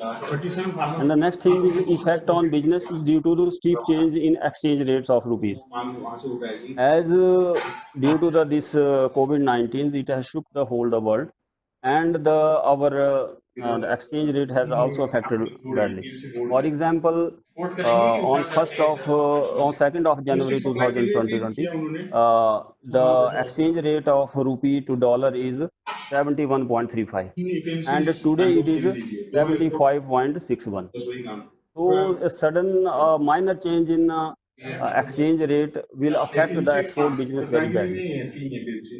[SPEAKER 2] And the next thing is effect on businesses due to the steep change in exchange rates of rupees. As due to this COVID-19, it has shook the whole the world, and the exchange rate has also affected badly. For example, on 2nd of January 2020, the exchange rate of rupee to dollar is 71.35, and today it is 75.61. So a sudden minor change in exchange rate will affect the export business very badly.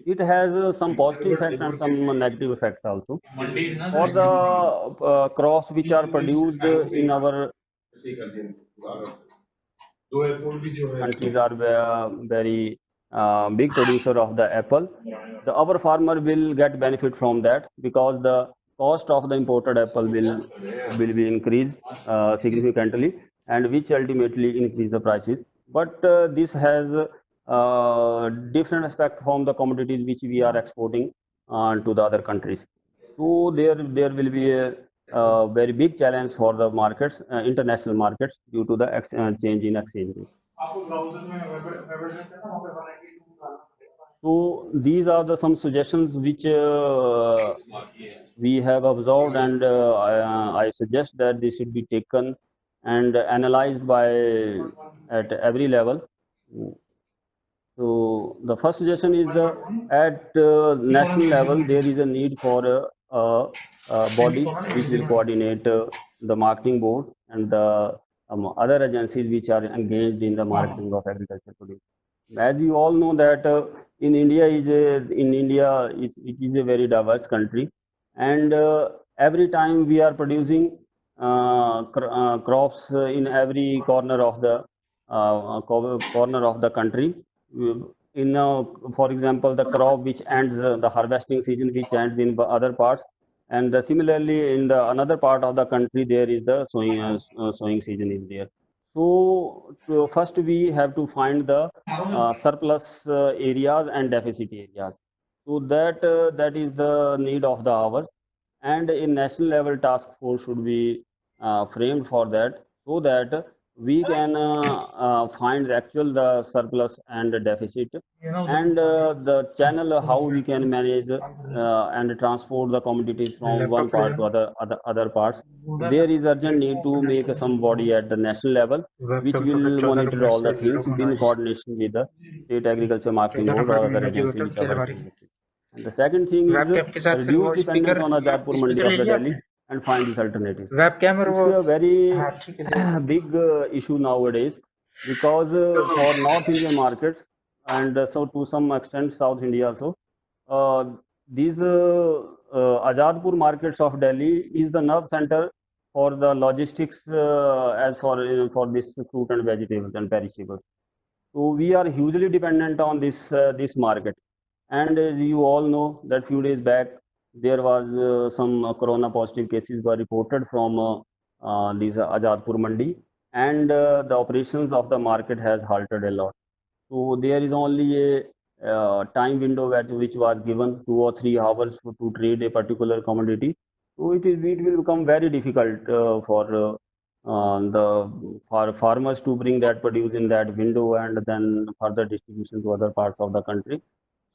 [SPEAKER 2] It has some positive effects and some negative effects also. For the crops which are produced in our countries are very big producer of the apple. Our farmer will get benefit from that, because the cost of the imported apple will be increased significantly, and which ultimately increase the prices. But this has different aspect from the commodities which we are exporting to the other countries. So there will be a very big challenge for the markets, international markets, due to the change in exchange rate. So these are the some suggestions which we have observed, and I suggest that this should be taken and analyzed by at every level. So the first suggestion is at national level there is a need for a body which will coordinate the marketing boards and the other agencies which are engaged in the marketing of agriculture produce. As you all know that India it is a very diverse country, and every time we are producing crops in every corner of the country. In For example, the crop which ends the harvesting season which ends in other parts, and similarly in the another part of the country there is the sowing season is there. So first we have to find the surplus areas and deficit areas. So that is the need of the hours. and a national level task force should be framed for that, so that we can find the actual the surplus and the deficit, and the channel how we can manage and transport the commodities from one part to other parts. There is urgent need to make somebody at the national level which will monitor all the things in coordination with the state agriculture marketing board or other agency which are working with it. And the second thing is
[SPEAKER 3] web cam के साथ फिर
[SPEAKER 2] reduce
[SPEAKER 3] वो
[SPEAKER 2] dependence
[SPEAKER 3] speaker
[SPEAKER 2] on Azadpur Mandi
[SPEAKER 3] speaker ले
[SPEAKER 2] of the
[SPEAKER 3] लिया
[SPEAKER 2] Delhi
[SPEAKER 3] आपने
[SPEAKER 2] and find these alternatives.
[SPEAKER 3] Web cam और
[SPEAKER 2] It's
[SPEAKER 3] वो
[SPEAKER 2] a very
[SPEAKER 3] हाँ ठीक है दे
[SPEAKER 2] big issue nowadays, because for North Indian markets and so to some extent South India also, uh, these Azadpur markets of Delhi is the nerve center for the logistics as for this fruit and vegetables and perishables. So we are hugely dependent on this market. And as you all know, that few days back there was some corona positive cases were reported from these Azadpur Mandi, and the operations of the market has halted a lot. So there is only a time window which was given 2 or 3 hours to trade a particular commodity. So it will become very difficult for farmers to bring that produce in that window and then further distribution to other parts of the country.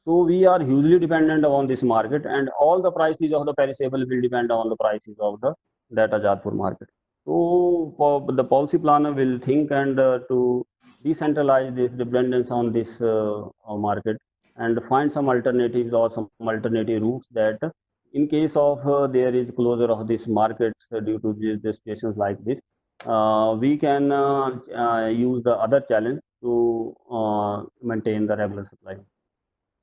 [SPEAKER 2] So we are hugely dependent on this market, and all the prices of the perishable will depend on the prices of the that Azadpur market. So the policy planner will think and to decentralize this dependence on this market and find some alternatives or some alternative routes that in case of there is closure of these markets due to these situations like this, we can use the other challenge to maintain the regular supply.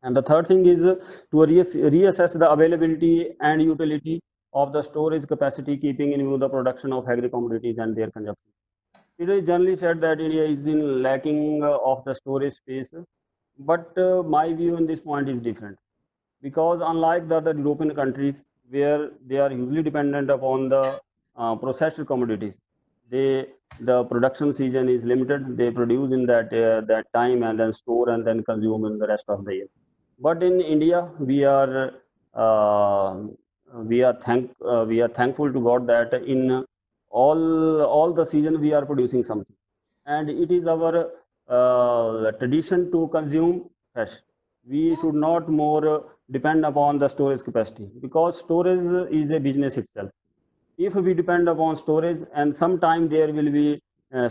[SPEAKER 2] And the third thing is to reassess the availability and utility of the storage capacity, keeping in view the production of agri commodities and their consumption. It is generally said that India is in lacking of the storage space, but my view on this point is different, because unlike the other European countries where they are hugely dependent upon the processed commodities, they the production season is limited. They produce in that time and then store and then consume in the rest of the year. But in India, uh, we are thankful to God that in all the season we are producing something, and it is our tradition to consume fresh. We should not more depend upon the storage capacity, because storage is a business itself. If we depend upon storage, and sometime there will be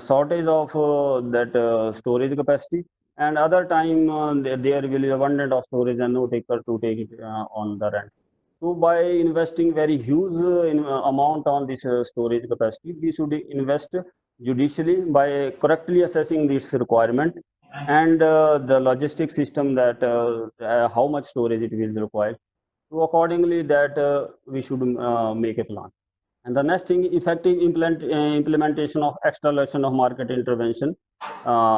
[SPEAKER 2] shortage of that storage capacity, and other time there will be abundant of storage and no taker to take it on the rent. So by investing very huge amount on this storage capacity, we should invest judicially by correctly assessing this requirement and the logistic system that how much storage it will require. So accordingly that we should make a plan. And the next thing, effective implementation of externalization of market intervention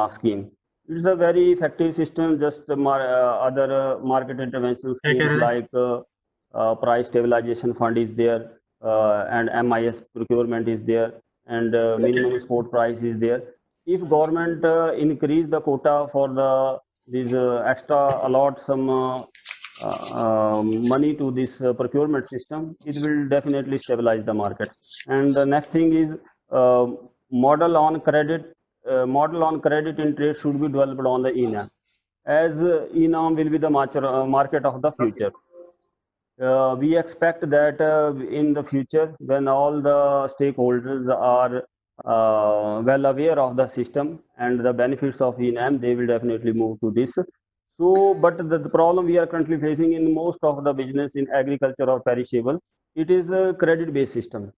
[SPEAKER 2] scheme. It's a very effective system. Just other market intervention
[SPEAKER 3] क्या कह
[SPEAKER 2] schemes
[SPEAKER 3] रहे
[SPEAKER 2] like price stabilization fund is there, and MIS procurement is there, and minimum support price is there. If government increase the quota for the these extra allot some money to this procurement system, it will definitely stabilize the market. And the next thing is uh, model on credit. Model on credit in trade should be developed on the ENAM, as ENAM will be the market of the future. We expect that in the future, when all the stakeholders are well aware of the system and the benefits of ENAM, they will definitely move to this. So, but the problem we are currently facing in most of the business in agriculture or perishable, it is a credit-based system.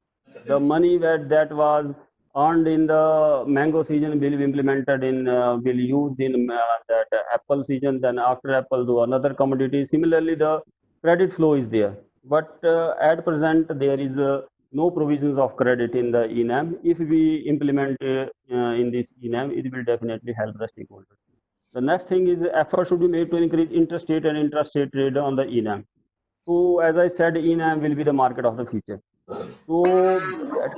[SPEAKER 2] The money that was earned in the mango season will be implemented in will used in that apple season. Then after apple, do another commodity. Similarly, the credit flow is there, but at present there is no provisions of credit in the ENAM. If we implement in this ENAM, it will definitely help the stakeholders. The next thing is effort should be made to increase interstate and intrastate trade on the ENAM. So as I said, ENAM will be the market of the future. So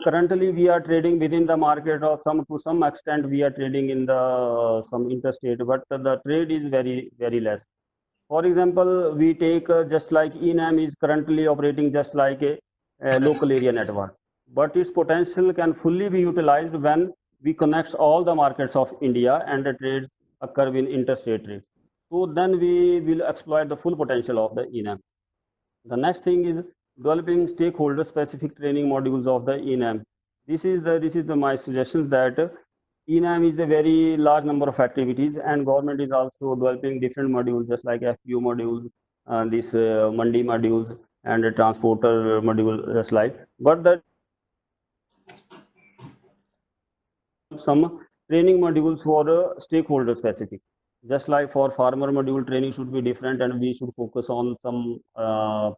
[SPEAKER 2] currently we are trading within the market, or some to some extent we are trading in the some interstate, but the trade is very less. For example, we take just like ENAM is currently operating just like a local area network. But its potential can fully be utilized when we connect all the markets of India and the trades occur in interstate trades. So then we will exploit the full potential of the ENAM. The next thing is developing stakeholder specific training modules of the ENAM. This is my suggestions that ENAM is a very large number of activities, and government is also developing different modules, just like FPO modules, this Mandi modules, and the transporter module, just like. But the some training modules for stakeholder specific. Just like for farmer module, training should be different, and we should focus on some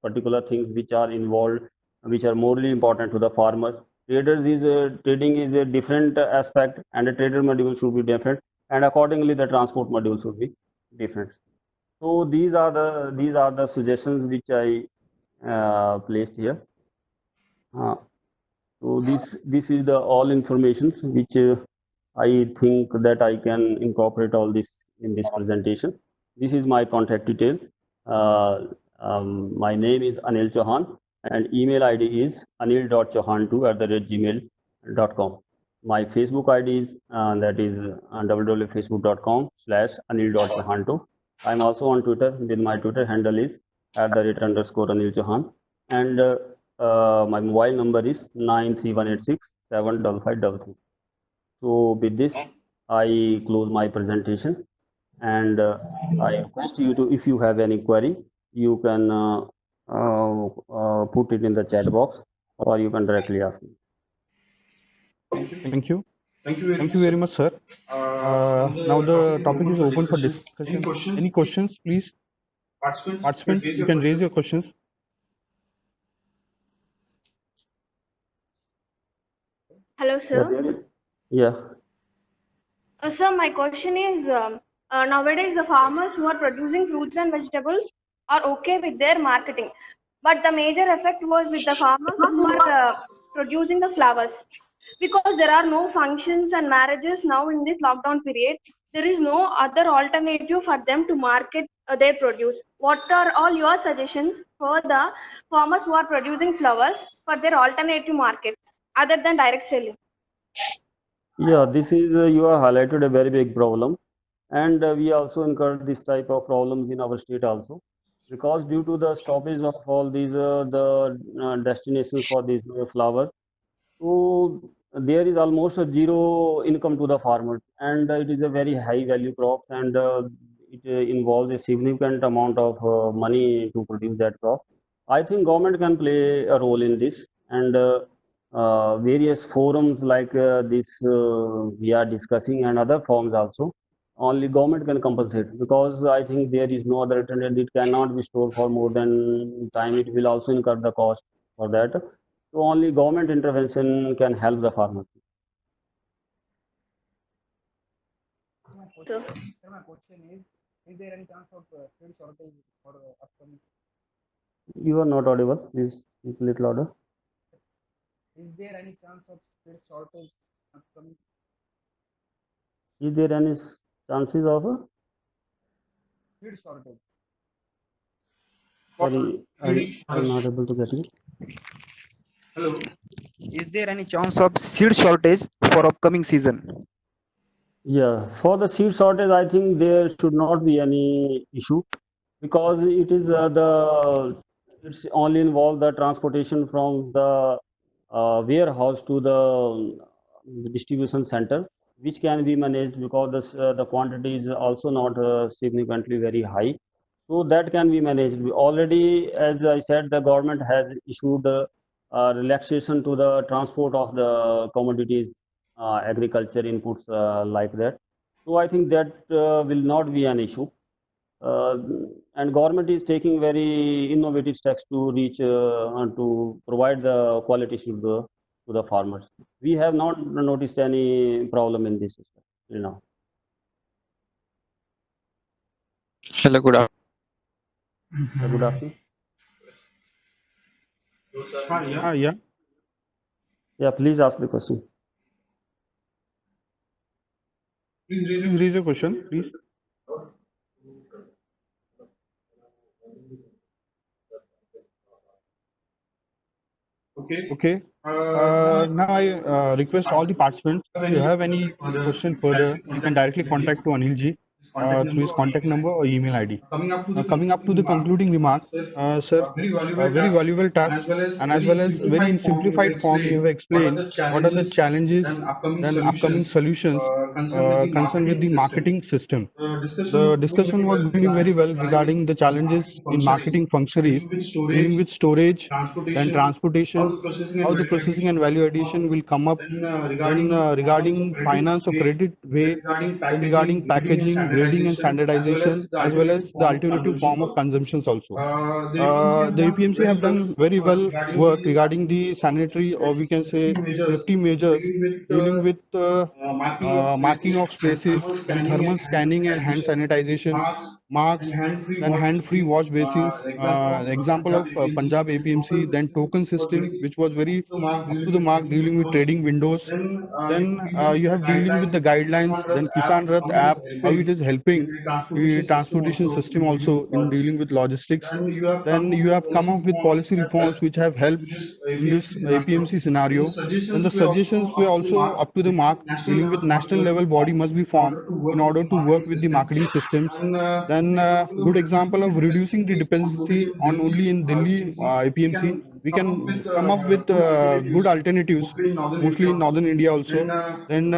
[SPEAKER 2] particular things which are involved, which are morely important to the farmer. Trading is a different aspect, and the trader module should be different, and accordingly the transport module should be different. So these are the suggestions which I placed here. So this is the all information which I think that I can incorporate all this in this presentation. This is my contact detail. My name is Anil Chauhan, and email ID is anil.chauhan2@gmail.com. My Facebook ID is that is www.facebook.com/anil.chauhan2. I'm also on Twitter. With my Twitter handle is @_Anil Chauhan, and my mobile number is 93186 So with this, I close my presentation, and I request you to, if you have any query, you can put it in the chat box, or you can directly ask me.
[SPEAKER 1] Thank you. Thank you very much, sir. Now the topic is open for discussion. Any questions, please? Participants, you can raise your questions.
[SPEAKER 4] Hello, sir.
[SPEAKER 2] Yeah.
[SPEAKER 4] Sir, my question is nowadays the farmers who are producing fruits and vegetables are okay with their marketing, but the major effect was with the farmers who are producing the flowers, because there are no functions and marriages now in this lockdown period. There is no other alternative for them to market their produce. What are all your suggestions for the farmers who are producing flowers for their alternative market other than direct selling?
[SPEAKER 2] Yeah, this is you have highlighted a very big problem, and we also incurred this type of problems in our state also, because due to the stoppage of all these destinations for these flower, so there is almost a zero income to the farmers, and it is a very high value crops, and it involves a significant amount of money to produce that crop. I think government can play a role in this, and various forums like this we are discussing, and other forms also. Only government can compensate, because I think there is no other alternative. It cannot be stored for more than time. It will also incur the cost for that. So only government intervention can help the farmer.
[SPEAKER 4] So,
[SPEAKER 5] My question is there any chance of seed shortage for upcoming?
[SPEAKER 2] You are not audible. Please speak a little louder.
[SPEAKER 5] Is there any chance of seed shortage upcoming?
[SPEAKER 2] Is there any chances of
[SPEAKER 5] Seed shortage.
[SPEAKER 2] sorry, I'm not able to get it.
[SPEAKER 5] Is there any chance of seed shortage for upcoming season?
[SPEAKER 2] Yeah, for the seed shortage, I think there should not be any issue, because it is it's only involve the transportation from the warehouse to the distribution center, which can be managed, because the quantity is also not significantly very high, so that can be managed. Already, as I said, the government has issued relaxation to the transport of the commodities, agriculture inputs like that. So I think that will not be an issue. Uh, and government is taking very innovative steps to reach to provide the quality to the farmers. We have not noticed any problem in this respect till now.
[SPEAKER 5] Hello, good afternoon.
[SPEAKER 2] Good afternoon.
[SPEAKER 1] Yeah.
[SPEAKER 2] Yeah, please ask the question.
[SPEAKER 1] Please raise your question, please. Okay. Now I request all the participants, if you have any question further, you can directly contact to Anil ji through his contact number or email ID. Coming up to the concluding remarks, sir, a very valuable task, and as well as very in simplified form, you have explained what are the challenges, then upcoming solutions concerned with the marketing system. The discussion was going very well regarding the challenges in marketing functionaries, dealing with storage, then transportation, how the processing and value addition will come up, then regarding finance or credit way, then regarding packaging, grading and standardization, as well as the alternative form of consumptions also. The APMC have done very well work regarding the sanitary, or we can say safety measures, dealing with marking of spaces, then thermal scanning and hand sanitization, masks, then hand-free wash basins. Example of Punjab APMC, then token system, which was very up to the mark, dealing with trading windows. Then you have dealing with the guidelines. Then Kisan Rath app, how it is helping the transportation system also in dealing with logistics. Then you have come up with policy reforms which have helped in this APMC scenario. Then the suggestions were also up to the mark, dealing with national level body must be formed in order to work with the marketing systems. Then good example of reducing the dependency on only in Delhi APMC. We can come up with good alternatives, mostly in northern India also. Then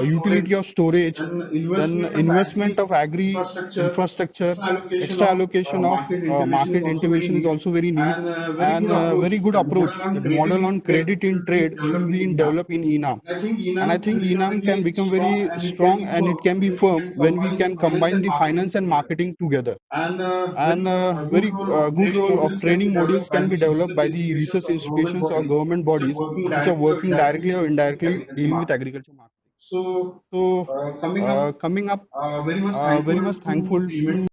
[SPEAKER 1] utility of storage, then investment of agri infrastructure, extra allocation of market intervention is also very neat, and very good approach. The model on credit in trade should be in develop in ENAM. And I think ENAM can become very strong and it can be firm when we can combine the finance and marketing together. And very good role of training modules can be developed by the research institutions or government bodies which are working directly or indirectly dealing with agriculture marketing. So coming up, very much thankful to